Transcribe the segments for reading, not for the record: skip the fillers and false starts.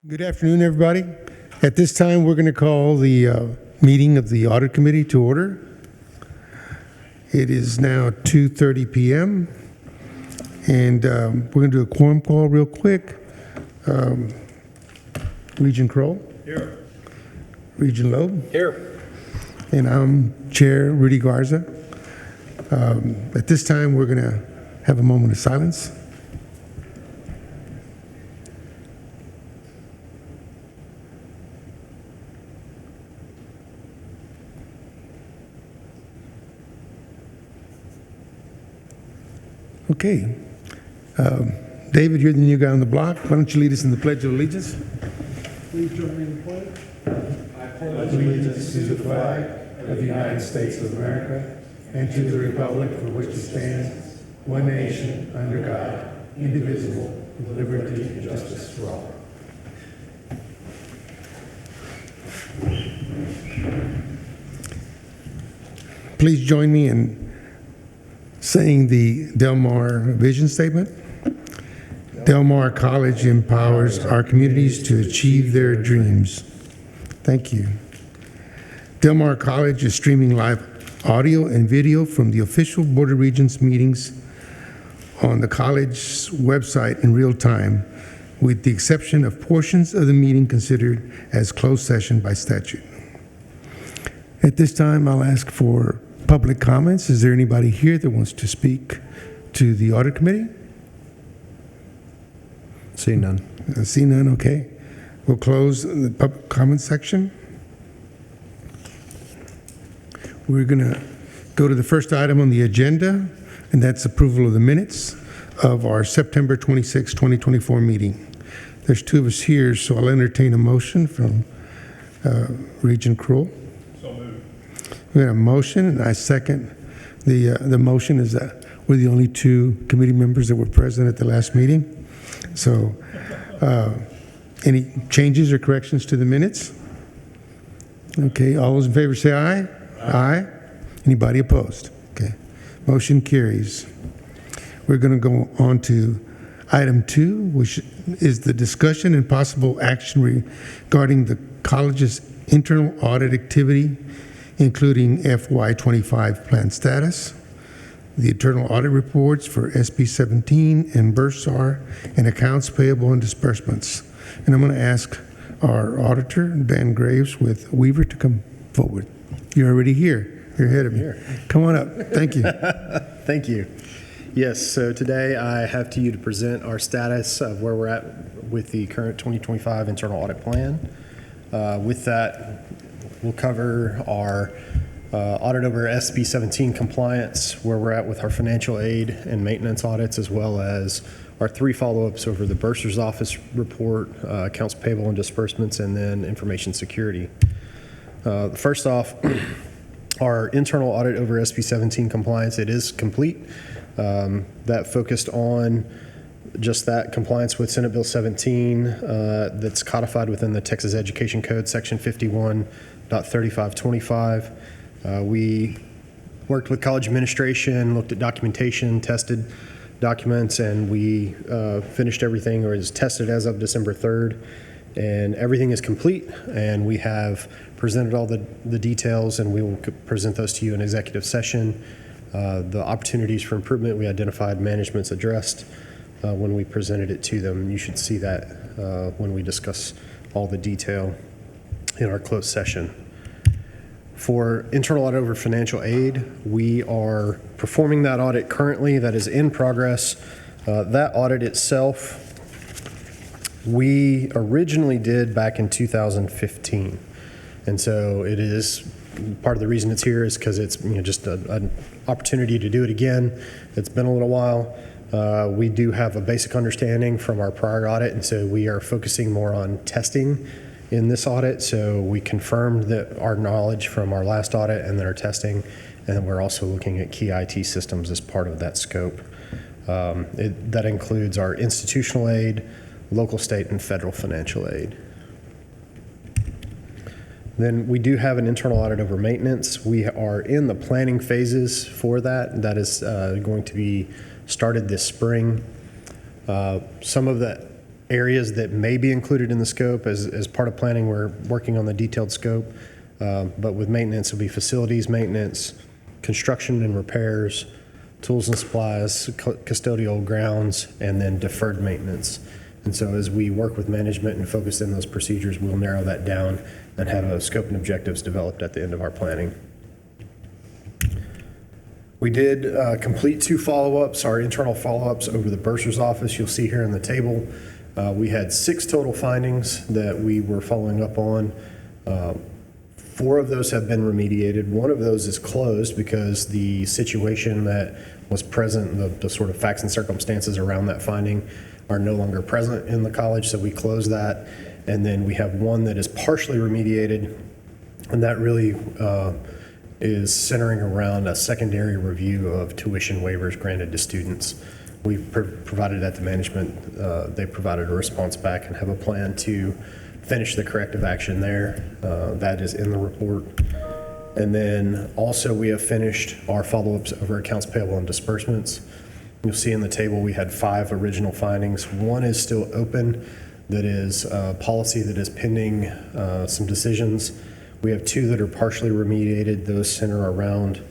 Good afternoon, everybody. At this time, we're going to call the meeting of the Audit Committee to order. It is now 2:30 p.m. and we're going to do a quorum call real quick. Regent Kroll. Here. Regent Loeb. Here. And I'm Chair Rudy Garza. At this time, we're going to have a moment of silence. Okay. David, you're the new guy on the block. Why don't you lead us in the Pledge of Allegiance? Please join me in the pledge. I pledge allegiance to the flag of the United States of America and to the republic for which it stands, one nation, under God, indivisible, with liberty and justice for all. Please join me in saying the Del Mar vision statement. Del Mar College empowers our communities to achieve their dreams. Thank you. Del Mar College is streaming live audio and video from the official Board of Regents meetings on the college's website in real time, with the exception of portions of the meeting considered as closed session by statute. At this time, I'll ask for public comments. Is there anybody here that wants to speak to the Audit Committee? See none. See none, okay. We'll close the public comment section. We're going to go to the first item on the agenda, and that's approval of the minutes of our September 26, 2024 meeting. There's two of us here, so I'll entertain a motion from Regent Kroll. We have a motion, and I second the motion. Is that we're the only two committee members that were present at the last meeting. So any changes or corrections to the minutes? Okay, all those in favor say aye. Aye. Anybody opposed? Okay, motion carries. We're going to go on to item 2, which is the discussion and possible action regarding the college's internal audit activity, including FY25 plan status, the internal audit reports for SB 17 and Bursar, and accounts payable and disbursements. And I'm going to ask our auditor, Dan Graves with Weaver, to come forward. You're already here. You're ahead of me. Come on up. Thank you. Thank you. Yes, so today I have to you to present our status of where we're at with the current 2025 internal audit plan. With that, we'll cover our audit over SB 17 compliance, where we're at with our financial aid and maintenance audits, as well as our 3 follow-ups over the Bursar's office report, accounts payable and disbursements, and then information security. First off, our internal audit over SB 17 compliance, it is complete. That focused on just that compliance with Senate Bill 17 that's codified within the Texas Education Code, Section 51.3525. We worked with college administration, looked at documentation, tested documents, and we finished everything, or is tested as of December 3rd. And everything is complete, and we have presented all the details, and we will present those to you in executive session. The opportunities for improvement we identified, management's addressed when we presented it to them. You should see that when we discuss all the detail in our closed session. For internal audit over financial aid, we are performing that audit currently. That is in progress. That audit itself, we originally did back in 2015. And so it is, part of the reason it's here is because it's just an opportunity to do it again. It's been a little while. We do have a basic understanding from our prior audit, and so we are focusing more on testing in this audit. So we confirmed that our knowledge from our last audit and then our testing, and then we're also looking at key IT systems as part of that scope. That includes our institutional aid, local, state, and federal financial aid. Then we do have an internal audit over maintenance. We are in the planning phases for that. That is going to be started this spring. Some of that areas that may be included in the scope. As part of planning, we're working on the detailed scope. But with maintenance, it'll be facilities maintenance, construction and repairs, tools and supplies, custodial grounds, and then deferred maintenance. And so as we work with management and focus in those procedures, we'll narrow that down and have a scope and objectives developed at the end of our planning. We did complete 2 follow-ups, our internal follow-ups over the bursar's office. You'll see here in the table, we had 6 total findings that we were following up on. 4 of those have been remediated. 1 of those is closed because the situation that was present, the sort of facts and circumstances around that finding are no longer present in the college, so we closed that. And then we have 1 that is partially remediated, and that really is centering around a secondary review of tuition waivers granted to students. We've provided that to management. They provided a response back and have a plan to finish the corrective action there. That is in the report. And then also we have finished our follow-ups over accounts payable and disbursements. You'll see in the table we had 5 original findings. 1 is still open, that is a policy that is pending some decisions. We have 2 that are partially remediated. Those center around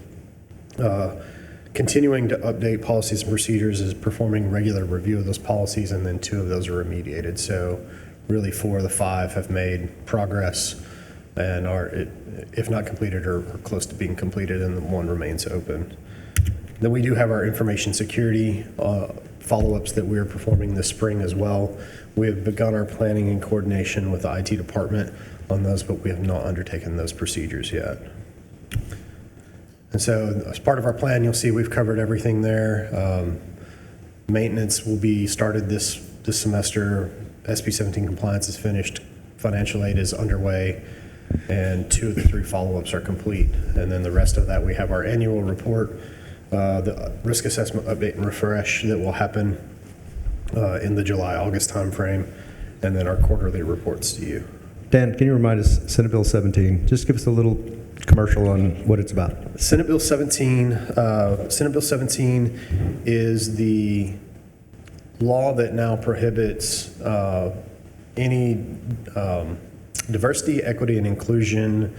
continuing to update policies and procedures, is performing regular review of those policies, and then 2 of those are remediated. So really 4 of the 5 have made progress and are, if not completed, or close to being completed, and the 1 remains open. Then we do have our information security follow-ups that we are performing this spring as well. We have begun our planning in coordination with the IT department on those, but we have not undertaken those procedures yet. And so as part of our plan, you'll see we've covered everything there. Maintenance will be started this semester. SB 17 compliance is finished. Financial aid is underway, and 2 of the 3 follow-ups are complete. And then the rest of that, we have our annual report, the risk assessment update and refresh that will happen in the July-August timeframe, and then our quarterly reports to you. Dan, can you remind us, Senate Bill 17, just give us a little commercial on what it's about. Senate Bill 17, is the law that now prohibits any diversity, equity, and inclusion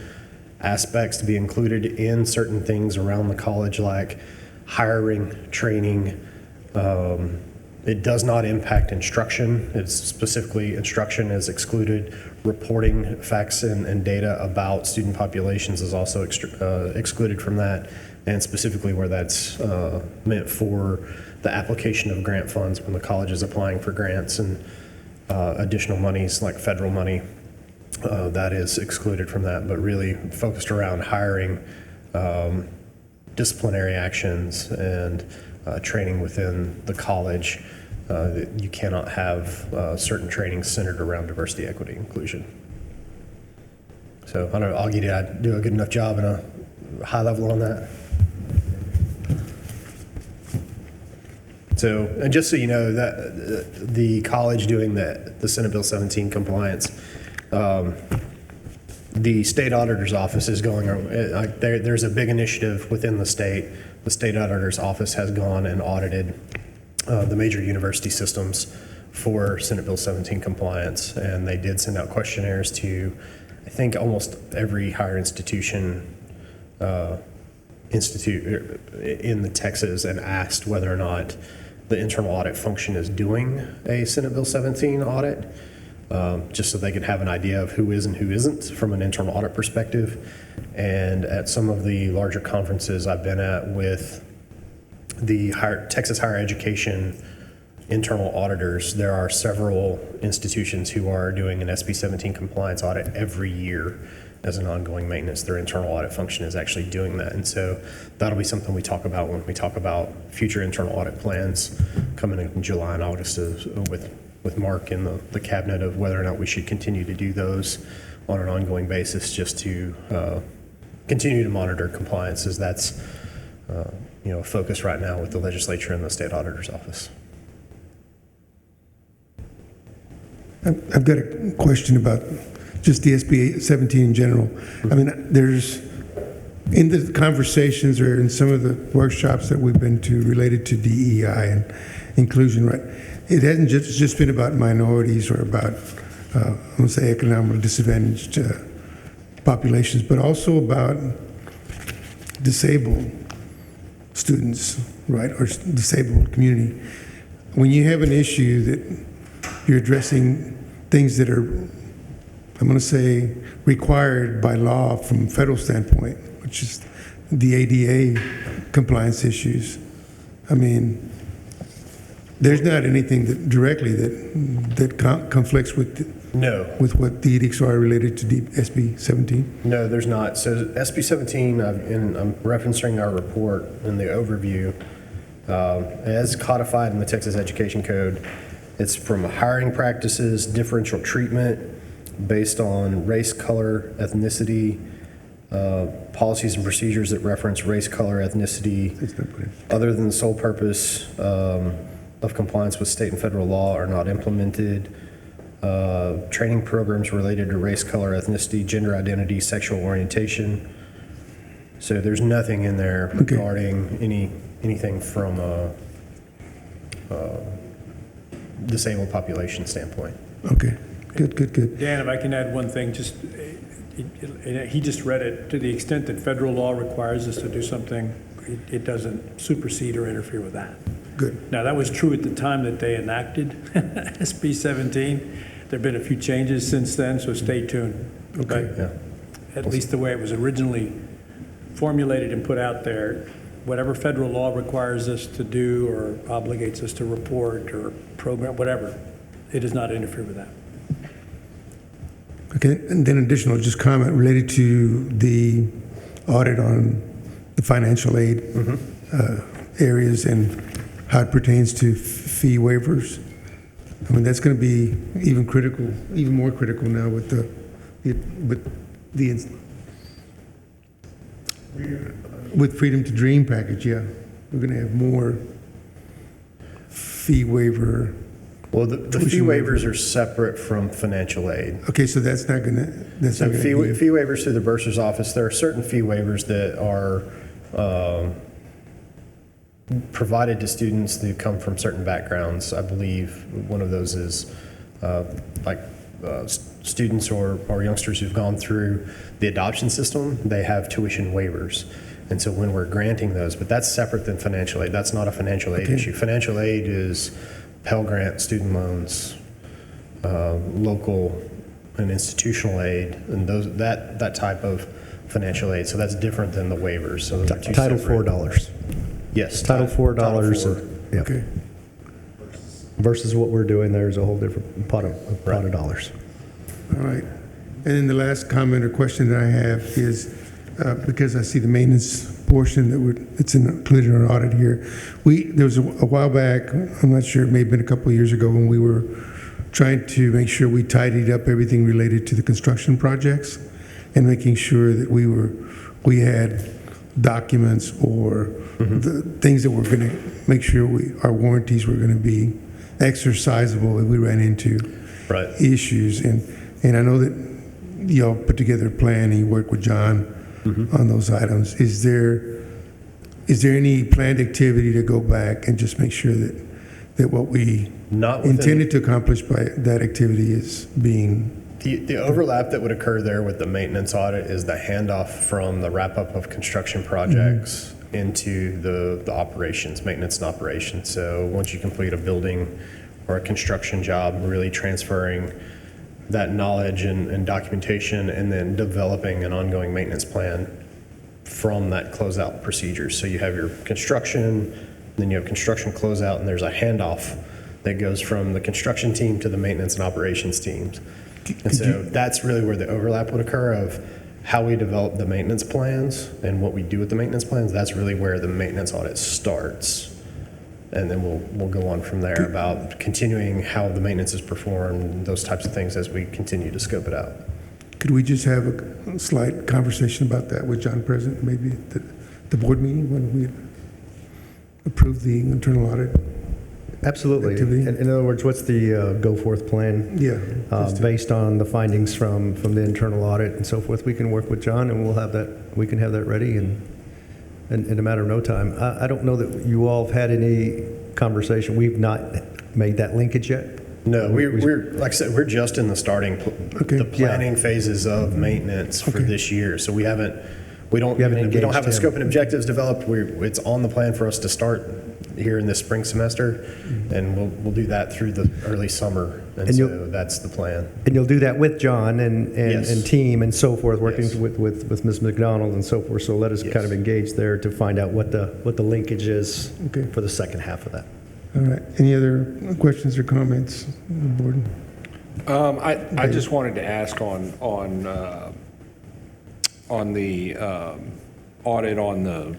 aspects to be included in certain things around the college, like hiring, training. It does not impact instruction. It's specifically instruction is excluded. Reporting facts and data about student populations is also excluded from that, and specifically where that's meant for the application of grant funds when the college is applying for grants and additional monies like federal money. That is excluded from that, but really focused around hiring, disciplinary actions, and training within the college. You cannot have certain training centered around diversity, equity, inclusion. So I don't know, Augie, did I do a good enough job in a high level on that? So, and just so you know, that the college doing the Senate Bill 17 compliance, the state auditor's office is going, there's a big initiative within the state. The state auditor's office has gone and audited the major university systems for Senate Bill 17 compliance, and they did send out questionnaires to, I think, almost every higher institution in the Texas, and asked whether or not the internal audit function is doing a Senate Bill 17 audit, just so they could have an idea of who is and who isn't from an internal audit perspective. And at some of the larger conferences I've been at with the Texas higher education internal auditors, there are several institutions who are doing an SB 17 compliance audit every year as an ongoing maintenance. Their internal audit function is actually doing that. And so that'll be something we talk about when we talk about future internal audit plans coming in July and August with Mark in the cabinet, of whether or not we should continue to do those on an ongoing basis, just to continue to monitor compliance, as that's a focus right now with the legislature and the state auditor's office. I've got a question about just the SB 17 in general. I mean, there's, in the conversations or in some of the workshops that we've been to related to DEI inclusion, right? It hasn't just been about minorities or about, I'm going to say, economically disadvantaged populations, but also about disabled students, right, or disabled community. When you have an issue that you're addressing things that are, I'm going to say, required by law from a federal standpoint, which is the ADA compliance issues. I mean, there's not anything that directly that conflicts with No. with what the edicts are related to SB 17. No, there's not. So SB 17, and I'm referencing our report in the overview, as codified in the Texas Education Code. It's from hiring practices, differential treatment based on race, color, ethnicity, policies and procedures that reference race, color, ethnicity, other than the sole purpose of compliance with state and federal law are not implemented. Training programs related to race, color, ethnicity, gender identity, sexual orientation. So there's nothing in there regarding anything from a disabled population standpoint. Okay, good. Dan, if I can add one thing, just, he just read it, to the extent that federal law requires us to do something, it doesn't supersede or interfere with that. Good. Now, that was true at the time that they enacted SB 17. There have been a few changes since then, so stay tuned. Okay. But Yeah. at least the way it was originally formulated and put out there, whatever federal law requires us to do or obligates us to report or program, whatever, it does not interfere with that. Okay, and then additional just comment related to the audit on the financial aid areas and how it pertains to fee waivers. I mean, that's going to be even more critical now with with Freedom to Dream package. Yeah, we're going to have more fee waiver. Well, the fee waivers are separate from financial aid. Okay, so that's not going to. That's So not fee going to be. waivers through the bursar's office, there are certain fee waivers that are provided to students that come from certain backgrounds. I believe one of those is students or youngsters who've gone through the adoption system, they have tuition waivers. And so when we're granting those, but that's separate than financial aid. That's not a financial aid issue. Financial aid is Pell Grant, student loans, local and institutional aid, and that type of financial aid. So that's different than the waivers. So those are two Title separate. $4. Yes. Title $4. Title IV. Yeah. Okay. Versus what we're doing, there's a whole different pot of dollars. All right. And then the last comment or question that I have is, because I see the maintenance portion it's included in our audit here. There was a while back, I'm not sure, it may have been a couple of years ago, when we were trying to make sure we tidied up everything related to the construction projects and making sure that we had documents or the things that were going to make sure our warranties were going to be exercisable if we ran into issues. And I know that y'all put together a plan and you worked with John on those items. Is there any planned activity to go back and just make sure that what we intended to accomplish by that activity is being... The overlap that would occur there with the maintenance audit is the handoff from the wrap-up of construction projects into the operations, maintenance and operations. So once you complete a building or a construction job, really transferring that knowledge and documentation and then developing an ongoing maintenance plan from that closeout procedure. So you have your construction, then you have construction closeout, and there's a handoff that goes from the construction team to the maintenance and operations teams. And so that's really where the overlap would occur of how we develop the maintenance plans and what we do with the maintenance plans. That's really where the maintenance audit starts. And then we'll go on from there about continuing how the maintenance is performed, those types of things as we continue to scope it out. Could we just have a slight conversation about that with John present, maybe at the board meeting when we approve the internal audit? Absolutely. Activity? In other words, what's the go-forth plan? Yeah. Based on the findings from the internal audit and so forth, we can work with John and we can have that ready in a matter of no time. I don't know that you all have had any conversation. We've not made that linkage yet. No, we're like I said, we're just in the starting, Okay. the planning phases of maintenance for Okay. this year. So we don't You haven't have engaged the him. scope and objectives developed. It's on the plan for us to start here in this spring semester, and we'll do that through the early summer. And And so you'll- that's the plan. And you'll do that with John and Yes. team and so forth, working Yes. with Ms. McDonald and so forth. So let us Yes. kind of engage there to find out what the linkage is Okay. for the second half of that. All right. Any other questions or comments on the board? I just wanted to ask on the audit on the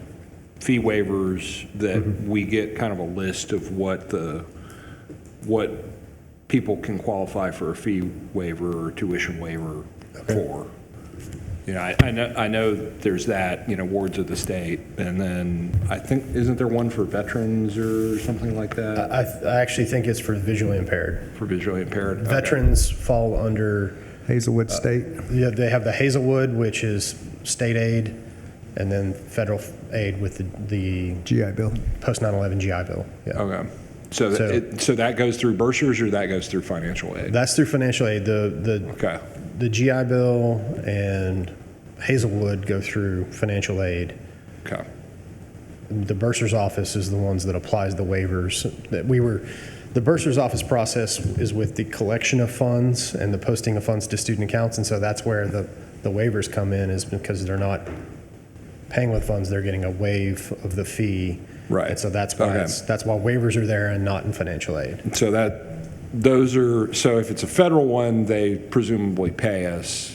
fee waivers, that we get kind of a list of what people can qualify for a fee waiver or tuition waiver for. You know, I know there's that, wards of the state, and then I think, isn't there one for veterans or something like that, I actually think it's for visually impaired. for visually impaired? Okay. Veterans fall under, Hazelwood State. yeah, they have the Hazelwood, which is state aid, and then federal aid with the GI Bill. post 9/11 GI Bill. Yeah. Okay. So that goes through bursars or that goes through financial aid? That's through financial aid. Okay. The GI Bill and Hazelwood go through financial aid. Okay. The bursar's office is the ones that applies the waivers. The bursar's office process is with the collection of funds and the posting of funds to student accounts, and so that's where the waivers come in, is because they're not paying with funds, they're getting a waive of the fee. Right. And so that's why Okay. that's why waivers are there and not in financial aid. So so if it's a federal one, they presumably pay us.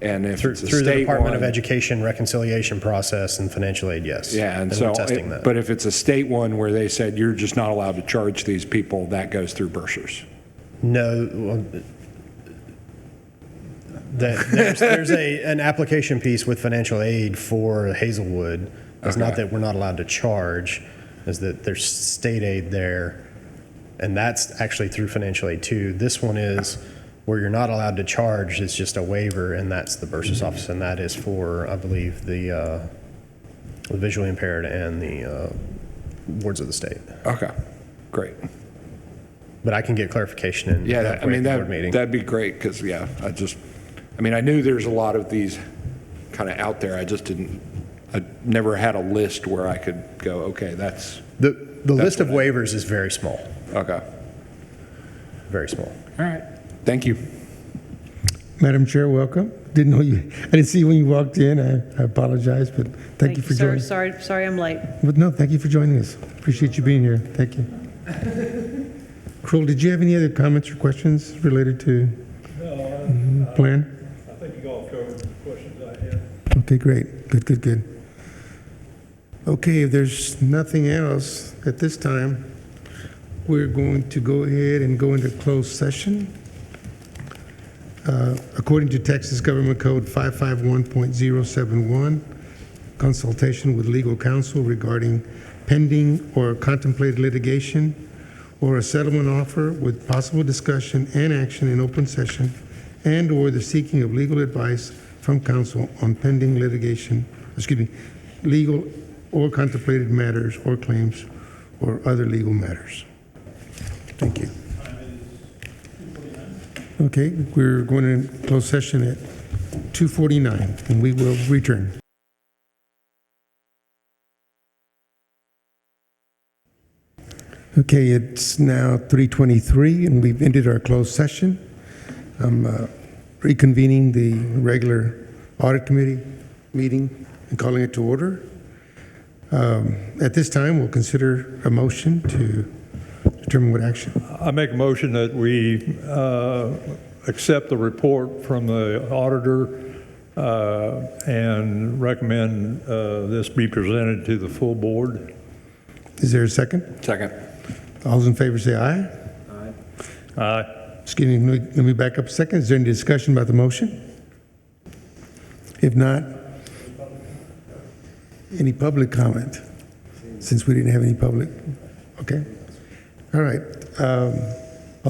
And if Through it's a the state Department of one- Education reconciliation process and financial aid, yes. Yeah, and we're so, testing that. but if it's a state one where they said you're just not allowed to charge these people, that goes through bursars. No, well, there's an application piece with financial aid for Hazelwood. It's not Okay. that we're not allowed to charge, is that there's state aid there, and that's actually through financial aid too. This one is where you're not allowed to charge, it's just a waiver, and that's the bursar's office, and that is for, I believe, the visually impaired and the wards of the state. Okay, great. But I can get clarification in Yeah, I mean, board meeting. that'd be great, because, yeah, I knew there's a lot of these kind of out there. I never had a list where I could go, okay, that's, The list of what waivers is very small, okay. very small. All right, thank you. Madam Chair, welcome. I didn't see you when you walked in. I apologize, but thank you for sir. joining. Sorry I'm late. But no, thank you for joining us. Appreciate you being here. Thank you. Kroll, did you have any other comments or questions related to plan? I think you all covered the questions I had. Okay, great. Good. Okay, if there's nothing else at this time, we're going to go ahead and go into closed session. According to Texas Government Code 551.071, consultation with legal counsel regarding pending or contemplated litigation or a settlement offer with possible discussion and action in open session, and/or the seeking of legal advice from counsel on pending litigation, legal or contemplated matters or claims or other legal matters. Thank you. Okay, we're going to close session at 2:49, and we will return. Okay, it's now 3:23, and we've ended our closed session. I'm reconvening the regular audit committee meeting and calling it to order. At this time, we'll consider a motion to determine what action. I make a motion that we accept the report from the auditor and recommend this be presented to the full board. Is there a second? Second. All those in favor say aye. Aye. Excuse me, let me back up a second. Is there any discussion about the motion? If not, any public comment? Since we didn't have any public, okay. All right. All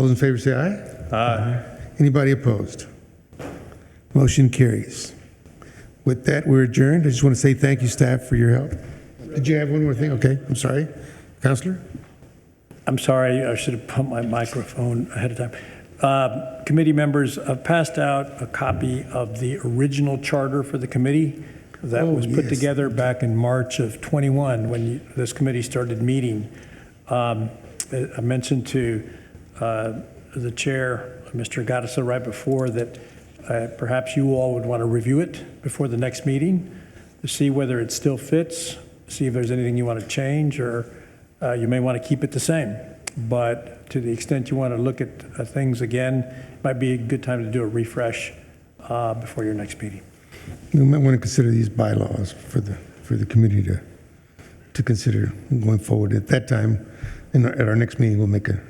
those in favor say aye. Aye. Anybody opposed? Motion carries. With that, we're adjourned. I just want to say thank you, staff, for your help. Did you have one more thing? Okay, I'm sorry. Counselor? I'm sorry, I should have put my microphone ahead of time. Committee members have passed out a copy of the original charter for the committee that was put yes. together back in March of '21 when this committee started meeting. I mentioned to the chair, Mr. Gaddisa, right before that perhaps you all would want to review it before the next meeting to see whether it still fits, see if there's anything you want to change, or you may want to keep it the same. But to the extent you want to look at things again, it might be a good time to do a refresh before your next meeting. We might want to consider these bylaws for the committee to consider going forward. At that time, at our next meeting, we'll make a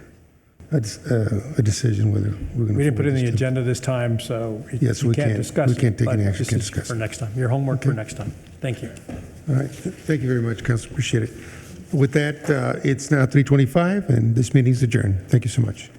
decision whether we're going to. We didn't put it in the agenda this time, so Yes, you we can't can't. discuss it. We can't take but any action, this can't is discuss for it. next time. Your homework for next time. Thank you. All right. Thank you very much, Council. Appreciate it. With that, it's now 3:25, and this meeting's adjourned. Thank you so much.